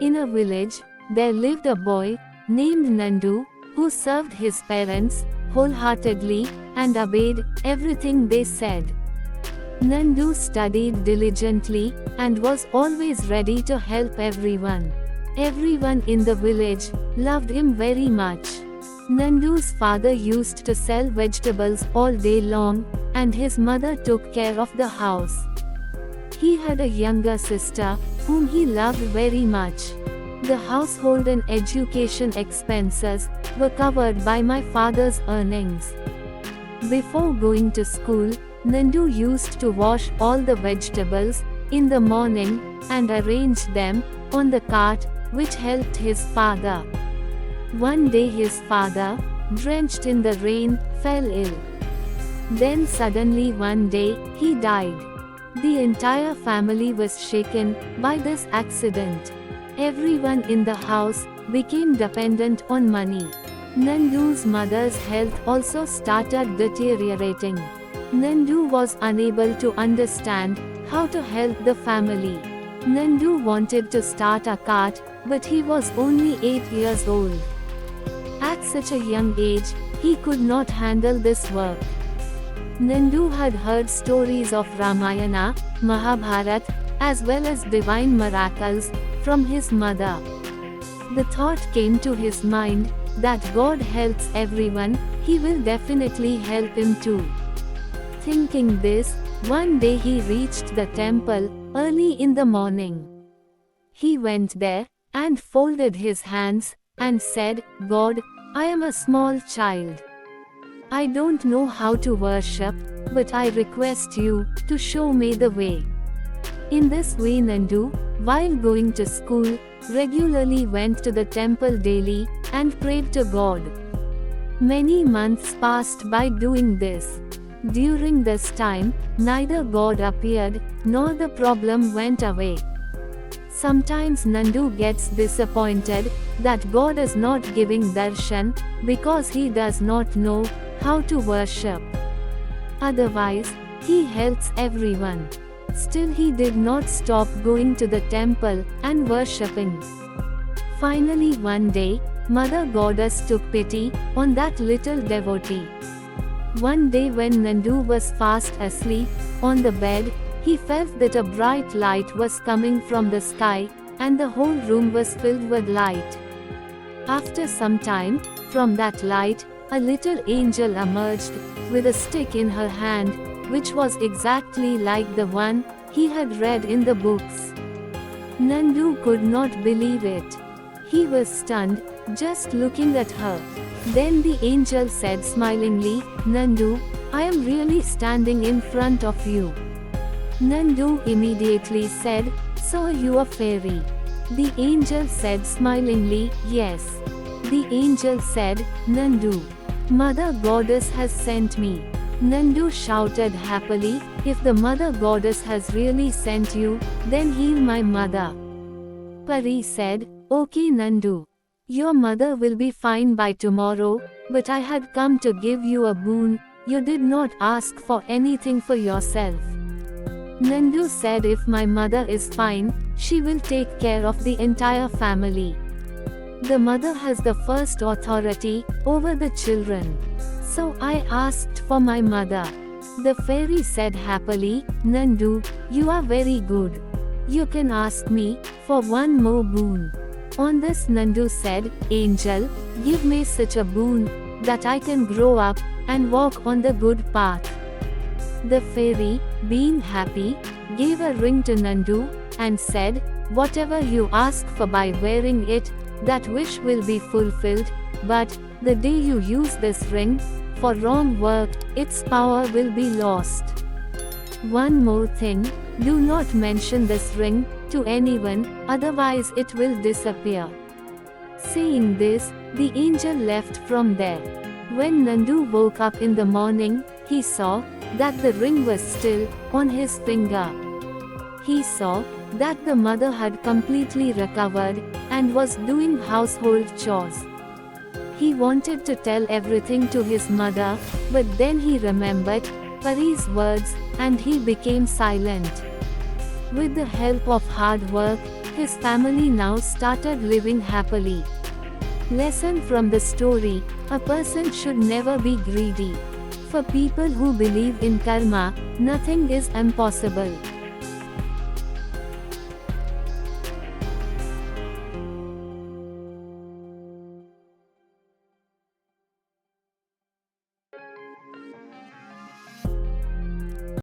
In a village, there lived a boy named Nandu who served his parents wholeheartedly and obeyed everything they said. Nandu studied diligently and was always ready to help everyone. Everyone in the village loved him very much. Nandu's father used to sell vegetables all day long, and his mother took care of the house. He had a younger sister, whom he loved very much. The household and education expenses were covered by my father's earnings. Before going to school, Nandu used to wash all the vegetables in the morning and arrange them on the cart, which helped his father. One day his father, drenched in the rain, fell ill. Then suddenly one day, he died. The entire family was shaken by this accident. Everyone in the house became dependent on money. Nandu's mother's health also started deteriorating. Nandu was unable to understand how to help the family. Nandu wanted to start a cart, but he was only 8 years old. At such a young age, he could not handle this work. Nandu had heard stories of Ramayana, Mahabharata, as well as divine miracles from his mother. The thought came to his mind that God helps everyone, he will definitely help him too. Thinking this, one day he reached the temple early in the morning. He went there and folded his hands and said, "God, I am a small child. I don't know how to worship, but I request you to show me the way." In this way Nandu, while going to school, regularly went to the temple daily and prayed to God. Many months passed by doing this. During this time, neither God appeared, nor the problem went away. Sometimes Nandu gets disappointed that God is not giving darshan because he does not know how to worship. Otherwise, he helps everyone. Still he did not stop going to the temple and worshipping. Finally one day, Mother Goddess took pity on that little devotee. One day when Nandu was fast asleep on the bed, he felt that a bright light was coming from the sky, and the whole room was filled with light. After some time, from that light, a little angel emerged, with a stick in her hand, which was exactly like the one he had read in the books. Nandu could not believe it. He was stunned, just looking at her. Then the angel said smilingly, "Nandu, I am really standing in front of you." Nandu immediately said, "So you are a fairy?" The angel said smilingly, "Yes." The angel said, "Nandu, Mother Goddess has sent me." Nandu shouted happily, "If the Mother Goddess has really sent you, then heal my mother." Pari said, "Okay Nandu. Your mother will be fine by tomorrow, but I had come to give you a boon, you did not ask for anything for yourself." Nandu said, "If my mother is fine, she will take care of the entire family. The mother has the first authority over the children. So I asked for my mother." The fairy said happily, "Nandu, you are very good. You can ask me for one more boon." On this Nandu said, "Angel, give me such a boon that I can grow up and walk on the good path." The fairy, being happy, gave a ring to Nandu and said, "Whatever you ask for by wearing it, that wish will be fulfilled, but the day you use this ring for wrong work, its power will be lost. One more thing, do not mention this ring to anyone, otherwise it will disappear." Saying this, the angel left from there. When Nandu woke up in the morning, he saw that the ring was still on his finger. He saw that the mother had completely recovered and was doing household chores. He wanted to tell everything to his mother, but then he remembered Pari's words and he became silent. With the help of hard work, his family now started living happily. Lesson from the story: a person should never be greedy. For people who believe in karma, nothing is impossible.